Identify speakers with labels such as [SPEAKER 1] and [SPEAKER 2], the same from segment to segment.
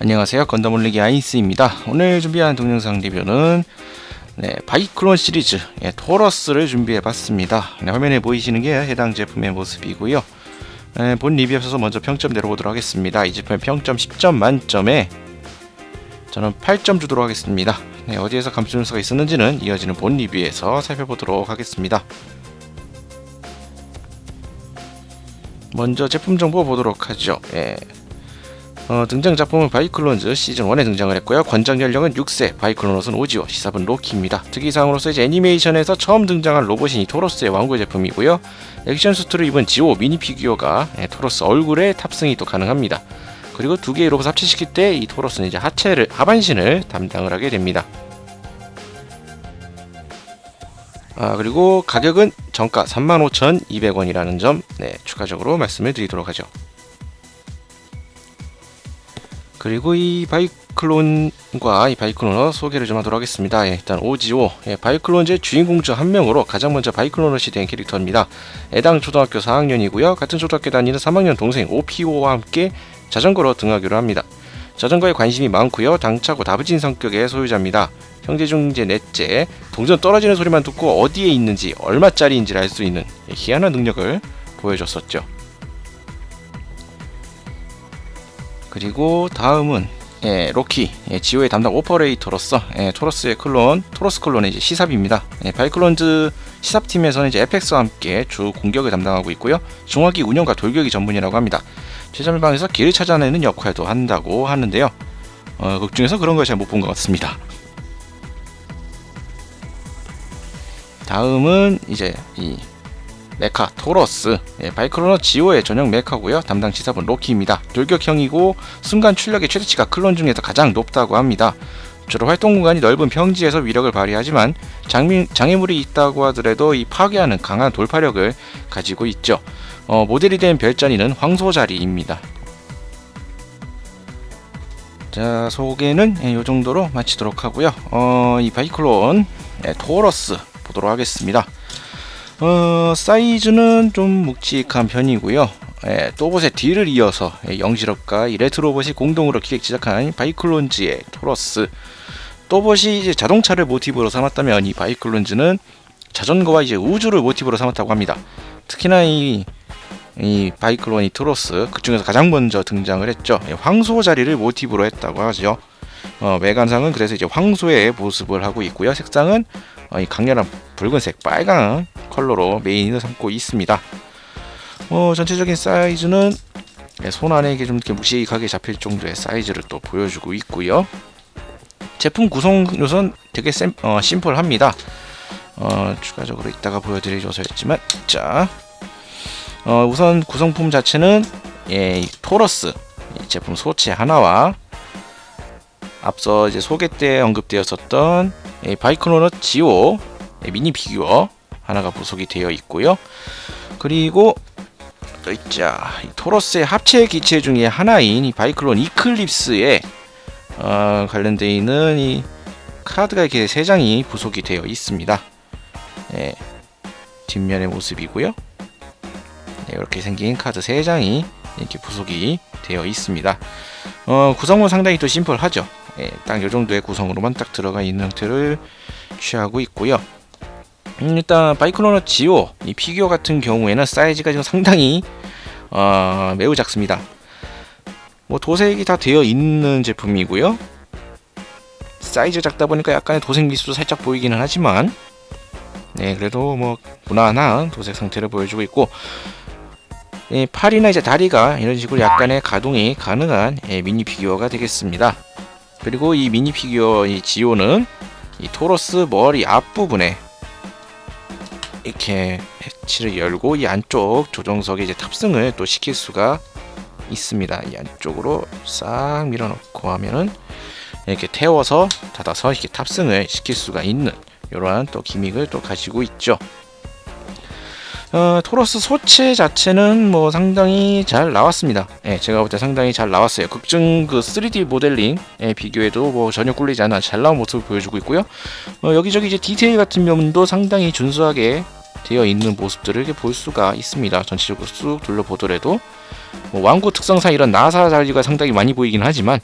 [SPEAKER 1] 안녕하세요, 건담 올리기 아이스입니다. 오늘 준비한 동영상 리뷰는 바이클론 시리즈 토러스를 준비해봤습니다. 화면에 보이시는 게 해당 제품의 모습이고요. 본 리뷰에 앞서서 먼저 평점 내려보도록 하겠습니다. 이 제품의 평점 10점 만점에 저는 8점 주도록 하겠습니다. 어디에서 감점수가 있었는지는 이어지는 본 리뷰에서 살펴보도록 하겠습니다. 먼저 제품 정보 보도록 하죠. 등장 작품은 바이클론즈 시즌 1에 등장을 했고요. 권장 연령은 6세, 바이클론옷은 오지오, 시삽은 로키입니다. 특이사항으로서 이제 애니메이션에서 처음 등장한 로봇이 토러스의 왕구 제품이고요. 액션 수트를 입은 지오 미니 피규어가 토러스 얼굴에 탑승이 또 가능합니다. 그리고 두 개의 로봇 합체시킬 때 이 토러스는 이제 하반신을 담당을 하게 됩니다. 그리고 가격은 정가 35,200원이라는 점 추가적으로 말씀을 드리도록 하죠. 그리고 이 바이클론과 이 바이클로너 소개를 좀 하도록 하겠습니다. 일단 오지오, 바이클론즈의 주인공 중 한 명으로 가장 먼저 바이클로너시 된 캐릭터입니다. 해당 초등학교 4학년이고요. 같은 초등학교 다니는 3학년 동생 오피오와 함께 자전거로 등하교를 합니다. 자전거에 관심이 많고요. 당차고 다부진 성격의 소유자입니다. 형제 중 이제 넷째, 동전 떨어지는 소리만 듣고 어디에 있는지 얼마짜리인지를 알 수 있는 희한한 능력을 보여줬었죠. 그리고 다음은 로키, 지오의 담당 오퍼레이터로서 토러스의 클론, 토러스 클론의 이제 시삽입니다. 바이클론즈 시삽팀에서는 이제 에펙스와 함께 주 공격을 담당하고 있고요. 중화기 운영과 돌격이 전문이라고 합니다. 최전방에서 길을 찾아내는 역할도 한다고 하는데요. 극 중에서 그런 걸 잘 못 본 것 같습니다. 다음은 이제 이 메카 토러스, 바이클로너 지오의 전용 메카고요. 담당 시삽은 로키입니다. 돌격형이고 순간 출력의 최대치가 클론 중에서 가장 높다고 합니다. 주로 활동 공간이 넓은 평지에서 위력을 발휘하지만 장애물이 있다고 하더라도 이 파괴하는 강한 돌파력을 가지고 있죠. 모델이 된 별자리는 황소자리입니다. 자, 소개는 이 정도로 마치도록 하고요. 이 바이클론 토러스 보도록 하겠습니다. 사이즈는 좀 묵직한 편이고요. 또봇의 뒤를 이어서 영실업과 이 레트로봇이 공동으로 기획 제작한 바이클론즈의 토러스. 또봇이 이제 자동차를 모티브로 삼았다면 이 바이클론즈는 자전거와 이제 우주를 모티브로 삼았다고 합니다. 특히나 이 바이클론이 토러스 그 중에서 가장 먼저 등장을 했죠. 황소 자리를 모티브로 했다고 하죠. 외관상은 그래서 이제 황소의 모습을 하고 있고요. 색상은 이 강렬한 붉은색, 빨강 컬러로 메인을 삼고 있습니다. 전체적인 사이즈는 손 안에 좀 이렇게 묵직하게 잡힐 정도의 사이즈를 또 보여주고 있고요. 제품 구성 요소는 되게 심플합니다. 추가적으로 이따가 보여드리려서 했지만, 자, 우선 구성품 자체는 이 토러스 이 제품 소체 하나와 앞서 이제 소개 때 언급되었었던 바이클로너 지오 미니 피규어 하나가 부속이 되어 있고요. 그리고 또 있자, 이 토러스의 합체 기체 중에 하나인 이 바이클론 이클립스에 관련되어 있는 이 카드가 이렇게 3장이 부속이 되어 있습니다. 뒷면의 모습이고요. 이렇게 생긴 카드 3장이 이렇게 부속이 되어 있습니다. 구성은 상당히 또 심플하죠. 딱 이 정도의 구성으로만 딱 들어가 있는 형태를 취하고 있고요. 일단 바이클로너 지오 이 피규어 같은 경우에는 사이즈가 좀 상당히 매우 작습니다. 도색이 다 되어 있는 제품이고요. 사이즈 작다 보니까 약간의 도색 미수도 살짝 보이기는 하지만 그래도 무난한 도색 상태를 보여주고 있고, 팔이나 이제 다리가 이런 식으로 약간의 가동이 가능한 미니 피규어가 되겠습니다. 그리고 이 미니 피규어 이 지오는 이 토러스 머리 앞부분에 이렇게 해치를 열고 이 안쪽 조정석에 이제 탑승을 또 시킬 수가 있습니다. 이 안쪽으로 싹 밀어넣고 하면은 이렇게 태워서 닫아서 이렇게 탑승을 시킬 수가 있는 이러한 또 기믹을 또 가지고 있죠. 토러스 소체 자체는 뭐 상당히 잘 나왔습니다. 제가 볼 때 상당히 잘 나왔어요. 극중 그 3D 모델링 비교해도 뭐 전혀 꿀리지 않아 잘 나온 모습을 보여주고 있고요. 여기저기 이제 디테일 같은 면도 상당히 준수하게 되어 있는 모습들을 이렇게 볼 수가 있습니다. 전체적으로 쑥 둘러보더라도 뭐 왕구 특성상 이런 나사 자리가 상당히 많이 보이긴 하지만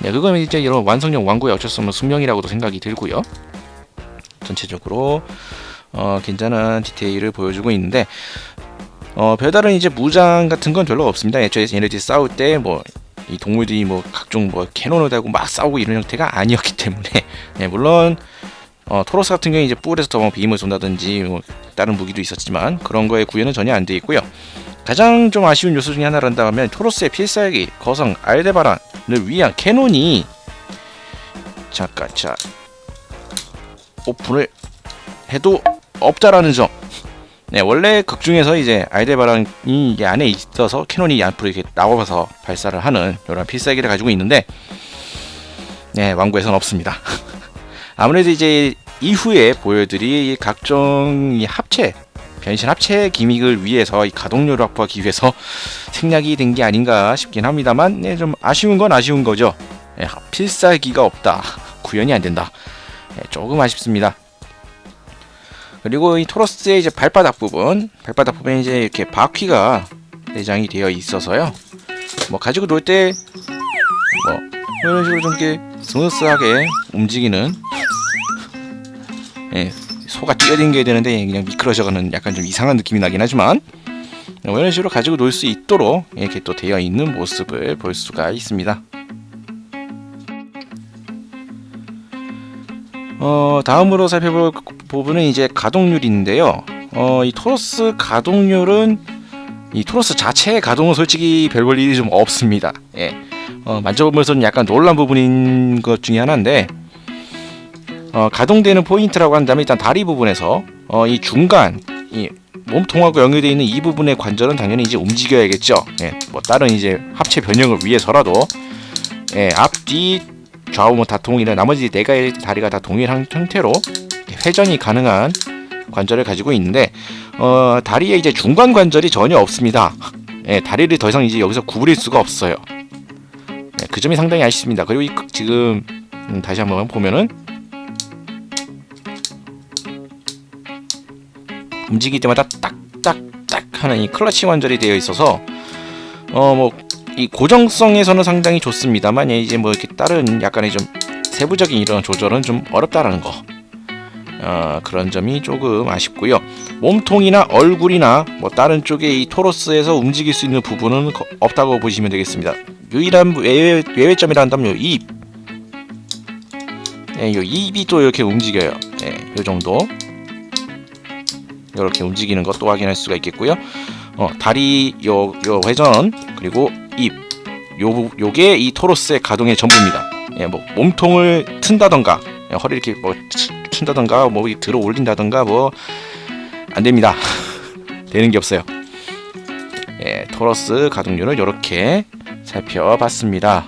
[SPEAKER 1] 그건 이제 이런 완성형 왕구의 어쩔 수 없는 숙명이라고도 생각이 들고요. 전체적으로 괜찮은 디테일을 보여주고 있는데 별다른 이제 무장 같은 건 별로 없습니다. 애초에 얘네들이 싸울 때 뭐 이 동물들이 뭐 각종 뭐 캐논을 달고 막 싸우고 이런 형태가 아니었기 때문에 물론 토러스 같은 경우에 이제 뿔에서 더 비임을 쏜다든지 뭐 다른 무기도 있었지만 그런 거에 구현은 전혀 안 돼 있고요. 가장 좀 아쉬운 요소 중에 하나란다 하면 토러스의 필살기 거성 알데바란을 위한 캐논이 잠깐 자 오픈을 해도 없다라는 점. 원래 극 중에서 이제 알데바란이 이 안에 있어서 캐논이 앞으로 이렇게 나와서 발사를 하는 이런 필살기를 가지고 있는데, 왕구에서는 없습니다. 아무래도 이제 이후에 보여드릴 각종 이 합체, 변신 합체 기믹을 위해서 이 가동률을 확보하기 위해서 생략이 된 게 아닌가 싶긴 합니다만, 좀 아쉬운 건 아쉬운 거죠. 필살기가 없다, 구현이 안 된다. 조금 아쉽습니다. 그리고 이 토러스의 이제 발바닥 부분에 이제 이렇게 바퀴가 내장이 되어 있어서요. 뭐 가지고 놀 때 뭐 이런 식으로 좀 이렇게 스무스하게 움직이는, 소가 뛰어댕겨야 되는데 그냥 미끄러져가는 약간 좀 이상한 느낌이 나긴 하지만 이런 식으로 가지고 놀 수 있도록 이렇게 또 되어 있는 모습을 볼 수가 있습니다. 다음으로 살펴볼 부분은 이제 가동률인데요. 이 토러스 가동률은 이 토러스 자체의 가동은 솔직히 별 볼 일이 좀 없습니다. 만져보면서는 약간 놀란 부분인 것 중에 하나인데, 가동되는 포인트라고 한다면 일단 다리 부분에서 이 중간 이 몸통하고 연결되어 있는 이 부분의 관절은 당연히 이제 움직여야겠죠. 뭐 다른 이제 합체 변형을 위해서라도 앞뒤 좌우 뭐 다 동일한, 나머지 네 개의 다리가 다 동일한 형태로 회전이 가능한 관절을 가지고 있는데, 다리에 이제 중간 관절이 전혀 없습니다. 다리를 더 이상 이제 여기서 구부릴 수가 없어요. 그 점이 상당히 아쉽습니다. 그리고 지금 다시 한번 보면은 움직일 때마다 딱딱딱 하는 이 클러치 관절이 되어 있어서 뭐 이 고정성에서는 상당히 좋습니다만, 이제 뭐 이렇게 다른 약간의 좀 세부적인 이런 조절은 좀 어렵다라는 거, 그런 점이 조금 아쉽고요. 몸통이나 얼굴이나 뭐 다른 쪽에 이 토러스에서 움직일 수 있는 부분은 없다고 보시면 되겠습니다. 유일한 예외점이라 한다면 요 입, 요 입이 또 이렇게 움직여요. 요 정도 이렇게 움직이는 것도 확인할 수가 있겠고요. 다리 요 회전 그리고 입, 요게 이 토러스의 가동의 전부입니다. 뭐 몸통을 튼다던가 허리 이렇게 뭐 튼다던가 뭐 들어 올린다던가 뭐 안 됩니다. 되는 게 없어요. 토러스 가동률을 이렇게 살펴봤습니다.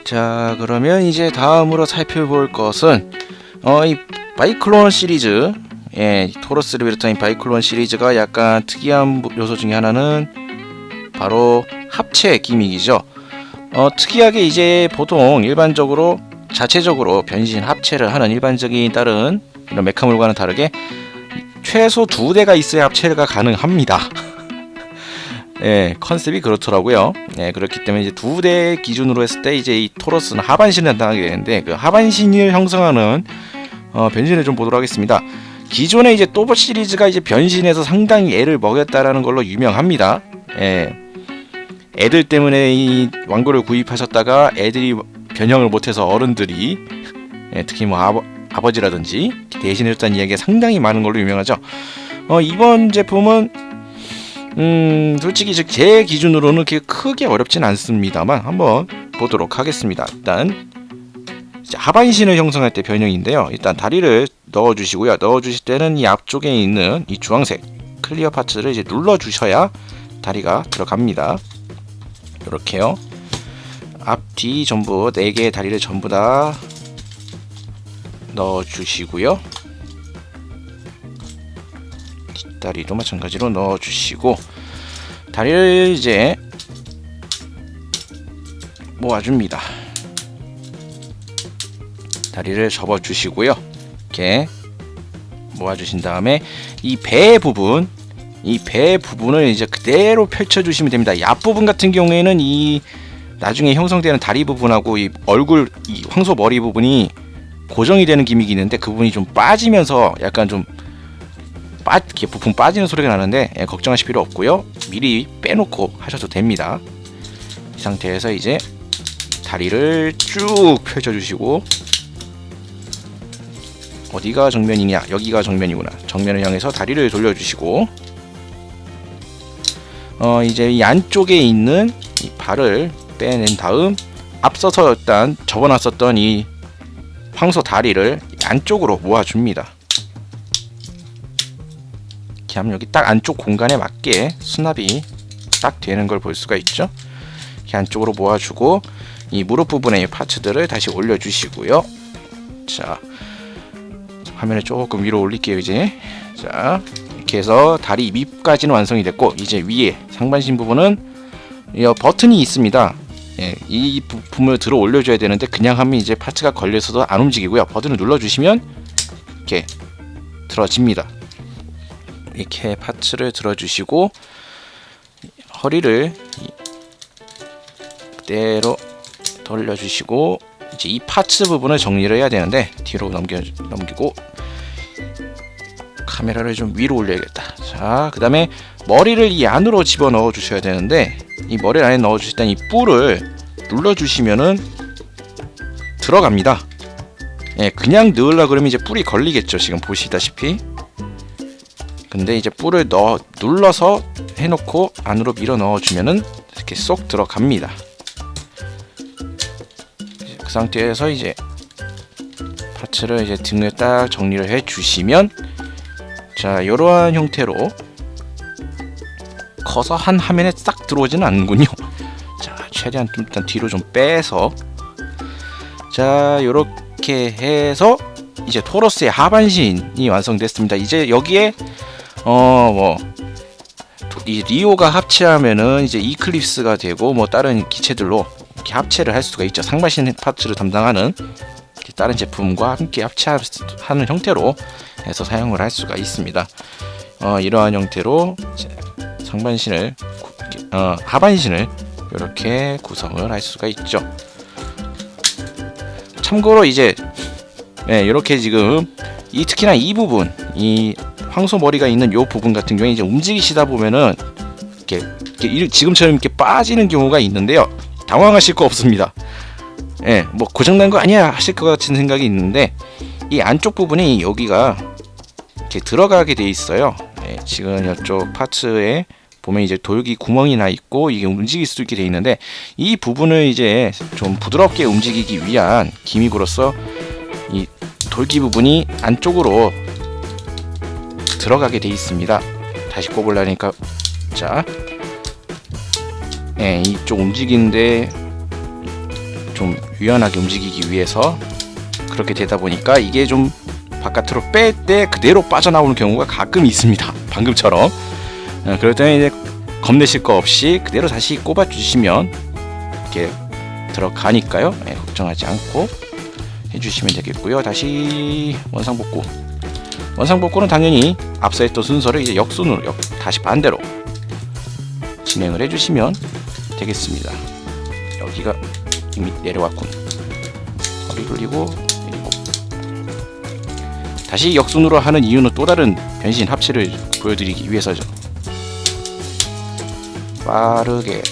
[SPEAKER 1] 자, 그러면 이제 다음으로 살펴볼 것은 이 바이클론 시리즈, 토러스를 비롯한 바이클론 시리즈가 약간 특이한 요소 중에 하나는 바로 합체 기믹이죠. 특이하게 이제 보통 일반적으로 자체적으로 변신 합체를 하는 일반적인 다른 이런 메카물과는 다르게 최소 2대가 있어야 합체가 가능합니다. 컨셉이 그렇더라고요. 그렇기 때문에 이제 2대 기준으로 했을 때 이제 이 토러스는 하반신을 나타나게 되는데, 그 하반신을 형성하는 변신을 좀 보도록 하겠습니다. 기존에 이제 또봇 시리즈가 이제 변신해서 상당히 애를 먹였다라는 걸로 유명합니다. 애들 때문에 이 왕구를 구입하셨다가 애들이 변형을 못해서 어른들이, 특히 뭐 아버지라든지 대신해줬다는 이야기가 상당히 많은 걸로 유명하죠. 이번 제품은 솔직히 제 기준으로는 그렇게 크게 어렵진 않습니다만 한번 보도록 하겠습니다. 일단 하반신을 형성할 때 변형인데요. 일단 다리를 넣어주시고요. 넣어주실 때는 이 앞쪽에 있는 이 주황색 클리어 파츠를 이제 눌러주셔야 다리가 들어갑니다. 이렇게요. 앞뒤 전부 4개의 다리를 전부 다 넣어주시고요. 뒷다리도 마찬가지로 넣어주시고 다리를 이제 모아줍니다. 다리를 접어주시고요. 이렇게 모아주신 다음에 이 배 부분을 이제 그대로 펼쳐주시면 됩니다. 이 앞부분 같은 경우에는 이 나중에 형성되는 다리 부분하고 이 얼굴, 이 황소 머리 부분이 고정이 되는 기믹이 있는데 그 부분이 좀 빠지면서 약간 좀 이렇게 부품 빠지는 소리가 나는데 걱정하실 필요 없고요. 미리 빼놓고 하셔도 됩니다. 이 상태에서 이제 다리를 쭉 펼쳐주시고 어디가 정면이냐? 여기가 정면이구나. 정면을 향해서 다리를 돌려주시고 이제 이 안쪽에 있는 이 발을 빼낸 다음 앞서서 일단 접어놨었던 이 황소 다리를 안쪽으로 모아줍니다. 이렇게 하면 여기 딱 안쪽 공간에 맞게 수납이 딱 되는 걸 볼 수가 있죠. 이렇게 안쪽으로 모아주고 이 무릎 부분의 파츠들을 다시 올려주시고요. 자, 화면을 조금 위로 올릴게요. 이제 자, 이렇게 해서 다리 밑까지는 완성이 됐고 이제 위에 상반신 부분은 버튼이 있습니다. 이 부품을 들어 올려줘야 되는데 그냥 하면 이제 파츠가 걸려서도 안 움직이고요. 버튼을 눌러주시면 이렇게 들어집니다. 이렇게 파츠를 들어주시고 허리를 그대로 돌려주시고 이제 이 파츠 부분을 정리를 해야 되는데 뒤로 넘기고 카메라를 좀 위로 올려야겠다. 자, 그 다음에 머리를 이 안으로 집어넣어 주셔야 되는데 이 머리 안에 넣어 주실 때 이 뿔을 눌러 주시면은 들어갑니다. 그냥 넣으려 그러면 이제 뿔이 걸리겠죠. 지금 보시다시피. 근데 이제 뿔을 눌러서 해놓고 안으로 밀어 넣어주면은 이렇게 쏙 들어갑니다. 그 상태에서 이제 파츠를 이제 등을 딱 정리를 해주시면 자, 이러한 형태로 커서 한 화면에 싹 들어오지는 않는군요. 자, 최대한 좀 일단 뒤로 좀 빼서 자, 요렇게 해서 이제 토러스의 하반신이 완성됐습니다. 이제 여기에 이 리오가 합체하면은 이제 이클립스가 되고 뭐 다른 기체들로 이렇게 합체를 할 수가 있죠. 상반신 파츠를 담당하는 다른 제품과 함께 합체하는 형태로 해서 사용을 할 수가 있습니다. 이러한 형태로 상반신을 하반신을 이렇게 구성을 할 수가 있죠. 참고로 이제 이렇게 지금 특히나 이 부분, 이 황소 머리가 있는 요 부분 같은 경우에 이제 움직이시다 보면은 이렇게 지금처럼 이렇게 빠지는 경우가 있는데요. 당황하실 거 없습니다. 뭐 고장난 거 아니야 하실 것 같은 생각이 있는데 이 안쪽 부분이 여기가 이렇게 들어가게 돼 있어요. 지금 이쪽 파츠에 보면 이제 돌기 구멍이 나 있고 이게 움직일 수 있게 돼 있는데 이 부분을 이제 좀 부드럽게 움직이기 위한 기믹으로서 이 돌기 부분이 안쪽으로 들어가게 돼 있습니다. 다시 꼽으려니까 자, 이쪽 움직이는데 좀 유연하게 움직이기 위해서 그렇게 되다 보니까 이게 좀 바깥으로 뺄 때 그대로 빠져나오는 경우가 가끔 있습니다. 방금처럼. 그럴 때는 이제 겁내실 거 없이 그대로 다시 꼽아 주시면 이렇게 들어가니까요. 걱정하지 않고 해주시면 되겠고요. 다시 원상복구. 원상복구는 당연히 앞서 했던 순서를 이제 역순으로 다시 반대로 진행을 해주시면 되겠습니다. 여기가 이미 내려왔군. 허리 돌리고 내리고. 다시 역순으로 하는 이유는 또 다른 변신 합체를 보여드리기 위해서죠. 빠르게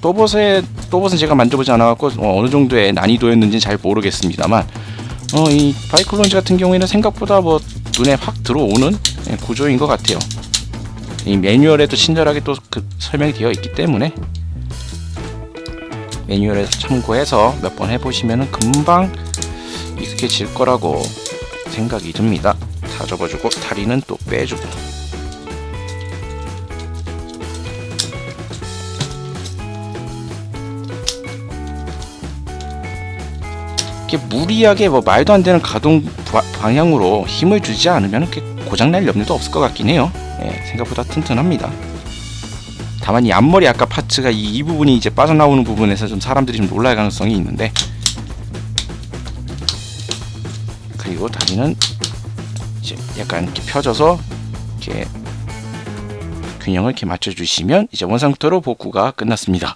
[SPEAKER 1] 또봇은 제가 만져보지 않아갖고 어느 정도의 난이도였는지 잘 모르겠습니다만, 이 바이클론즈 같은 경우에는 생각보다 뭐 눈에 확 들어오는 구조인 것 같아요. 이 매뉴얼에도 친절하게 또 설명이 되어 있기 때문에 매뉴얼에서 참고해서 몇 번 해보시면 금방 익숙해질 거라고 생각이 듭니다. 다 접어주고 다리는 또 빼주고. 이렇게 무리하게 뭐 말도 안 되는 가동 방향으로 힘을 주지 않으면 이렇게 고장날 염려도 없을 것 같긴 해요. 생각보다 튼튼합니다. 다만 이 앞머리 아까 파츠가 이 부분이 이제 빠져나오는 부분에서 좀 사람들이 좀 놀랄 가능성이 있는데, 그리고 다리는 이제 약간 이렇게 펴져서 이렇게 균형을 이렇게 맞춰주시면 이제 원상태로 복구가 끝났습니다.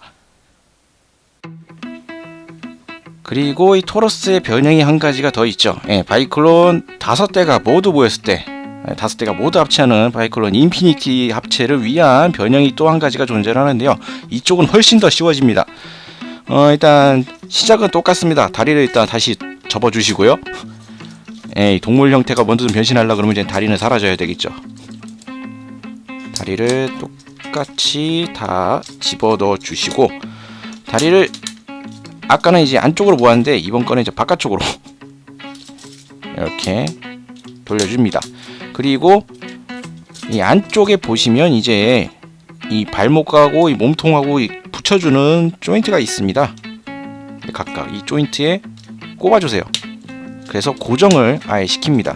[SPEAKER 1] 그리고 이 토러스의 변형이 한 가지가 더 있죠. 바이클론 5대가 모두 모였을 때, 5대가 모두 합체하는 바이클론 인피니티 합체를 위한 변형이 또 한 가지가 존재를 하는데요. 이쪽은 훨씬 더 쉬워집니다. 일단 시작은 똑같습니다. 다리를 일단 다시 접어주시고요. 동물 형태가 먼저 좀 변신하려고 그러면 이제 다리는 사라져야 되겠죠. 다리를 똑같이 다 집어넣어 주시고, 다리를 아까는 이제 안쪽으로 모았는데 이번 거는 이제 바깥쪽으로 이렇게 돌려줍니다. 그리고 이 안쪽에 보시면 이제 이 발목하고 이 몸통하고 붙여주는 조인트가 있습니다. 각각 이 조인트에 꼽아주세요. 그래서 고정을 아예 시킵니다.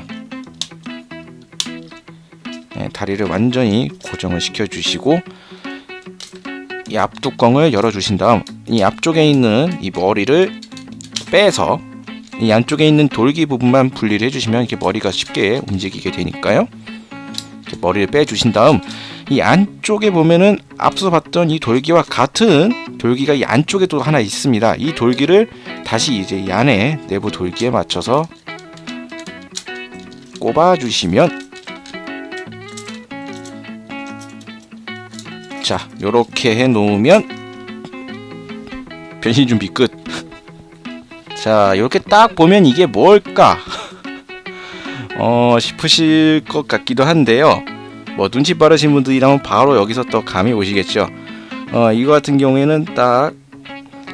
[SPEAKER 1] 다리를 완전히 고정을 시켜주시고, 이 앞뚜껑을 열어주신 다음 이 앞쪽에 있는 이 머리를 빼서 이 안쪽에 있는 돌기 부분만 분리를 해주시면 이렇게 머리가 쉽게 움직이게 되니까요. 이렇게 머리를 빼주신 다음 이 안쪽에 보면은 앞서 봤던 이 돌기와 같은 돌기가 이 안쪽에 또 하나 있습니다. 이 돌기를 다시 이제 이 안에 내부 돌기에 맞춰서 꼽아주시면, 자, 요렇게 해 놓으면 변신 준비 끝. 자, 이렇게 딱 보면 이게 뭘까 싶으실 것 같기도 한데요. 뭐 눈치 빠르신 분들이라면 바로 여기서 또 감이 오시겠죠. 이거 같은 경우에는 딱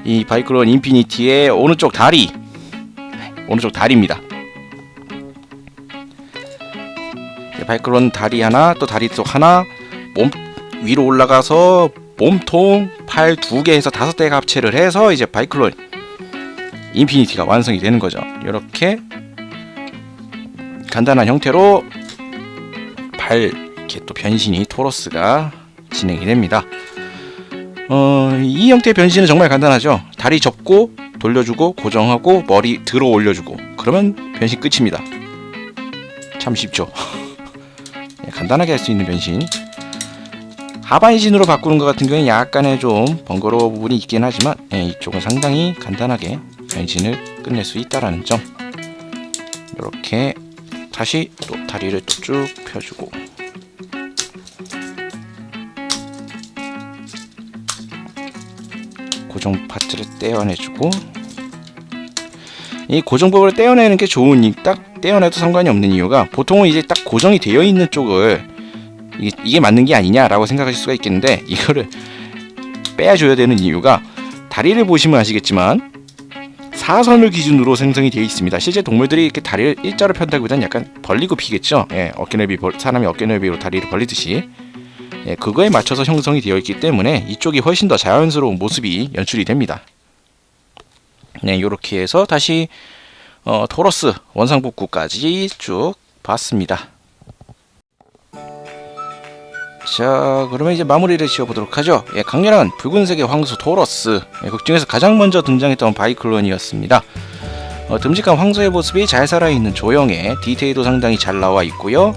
[SPEAKER 1] 이 바이클론 인피니티의 오른쪽 다리입니다. 바이클론 다리 하나, 또 다리 쪽 하나, 몸 위로 올라가서 몸통, 팔 2개 해서 5대가 합체를 해서 이제 바이클론 인피니티가 완성이 되는 거죠. 이렇게 간단한 형태로 이렇게 또 변신이 토러스가 진행이 됩니다. 이 형태의 변신은 정말 간단하죠. 다리 접고 돌려주고 고정하고 머리 들어 올려주고 그러면 변신 끝입니다. 참 쉽죠. 간단하게 할 수 있는 변신. 하반신으로 바꾸는 것 같은 경우에는 약간의 좀 번거로운 부분이 있긴 하지만 이쪽은 상당히 간단하게 변신을 끝낼 수 있다라는 점. 이렇게 다시 또 다리를 또 쭉 펴주고, 고정 파트를 떼어내주고, 이 고정 부분을 떼어내는 게 좋은, 딱 떼어내도 상관이 없는 이유가, 보통은 이제 딱 고정이 되어 있는 쪽을 이게 맞는 게 아니냐라고 생각하실 수가 있겠는데, 이거를 빼줘야 되는 이유가, 다리를 보시면 아시겠지만 사선을 기준으로 생성이 되어 있습니다. 실제 동물들이 이렇게 다리를 일자로 편다기보다는 약간 벌리고 피겠죠. 어깨 넓이, 사람이 어깨 넓이로 다리를 벌리듯이 그거에 맞춰서 형성이 되어 있기 때문에 이쪽이 훨씬 더 자연스러운 모습이 연출이 됩니다. 이렇게 해서 다시 토러스 원상복구까지 쭉 봤습니다. 자, 그러면 이제 마무리를 지어보도록 하죠. 강렬한 붉은색의 황소 토러스, 극중에서 가장 먼저 등장했던 바이클론이었습니다. 듬직한 황소의 모습이 잘 살아있는 조형에 디테일도 상당히 잘 나와 있고요.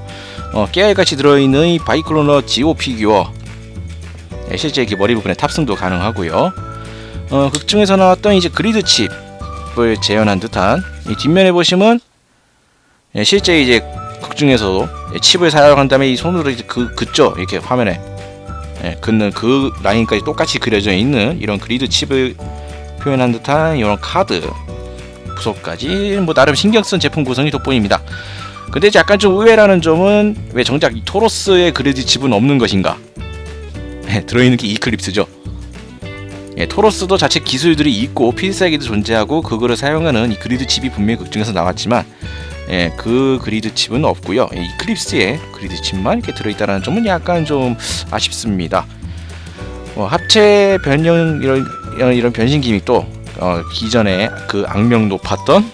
[SPEAKER 1] 깨알같이 들어있는 이 바이클로너 지오 피규어, 실제 이렇게 머리 부분에 탑승도 가능하고요. 극중에서 나왔던 이제 그리드 칩을 재현한 듯한, 이 뒷면에 보시면 실제 이제 극중에서도 칩을 사용한 다음에 이 손으로 이제 긋죠. 이렇게 화면에 긋는 그 라인까지 똑같이 그려져 있는 이런 그리드 칩을 표현한 듯한 이런 카드 부속까지 뭐 나름 신경 쓴 제품 구성이 돋보입니다. 근데 약간 좀 의외라는 점은 왜 정작 이 토로스의 그리드 칩은 없는 것인가? 들어있는 게 이클립스죠. 토로스도 자체 기술들이 있고 필살기도 존재하고 그거를 사용하는 이 그리드 칩이 분명히 극중에서 나왔지만 그 그리드 칩은 없고요. 이클립스에 그리드 칩만 이렇게 들어있다는 점은 약간 좀 아쉽습니다. 합체 변형 이런 변신 기믹도 기존에 그 악명 높았던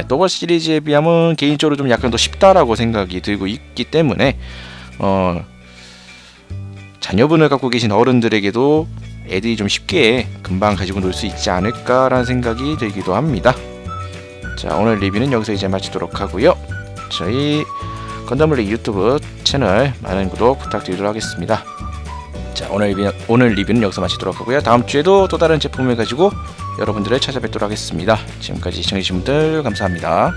[SPEAKER 1] 또버시 시리즈에 비하면 개인적으로 좀 약간 더 쉽다라고 생각이 들고 있기 때문에 자녀분을 갖고 계신 어른들에게도 애들이 좀 쉽게 금방 가지고 놀 수 있지 않을까라는 생각이 들기도 합니다. 자, 오늘 리뷰는 여기서 이제 마치도록 하고요. 저희 건담블리 유튜브 채널 많은 구독 부탁드리도록 하겠습니다. 자, 오늘 리뷰는 여기서 마치도록 하고요. 다음 주에도 또 다른 제품을 가지고 여러분들을 찾아뵙도록 하겠습니다. 지금까지 시청해주신 분들 감사합니다.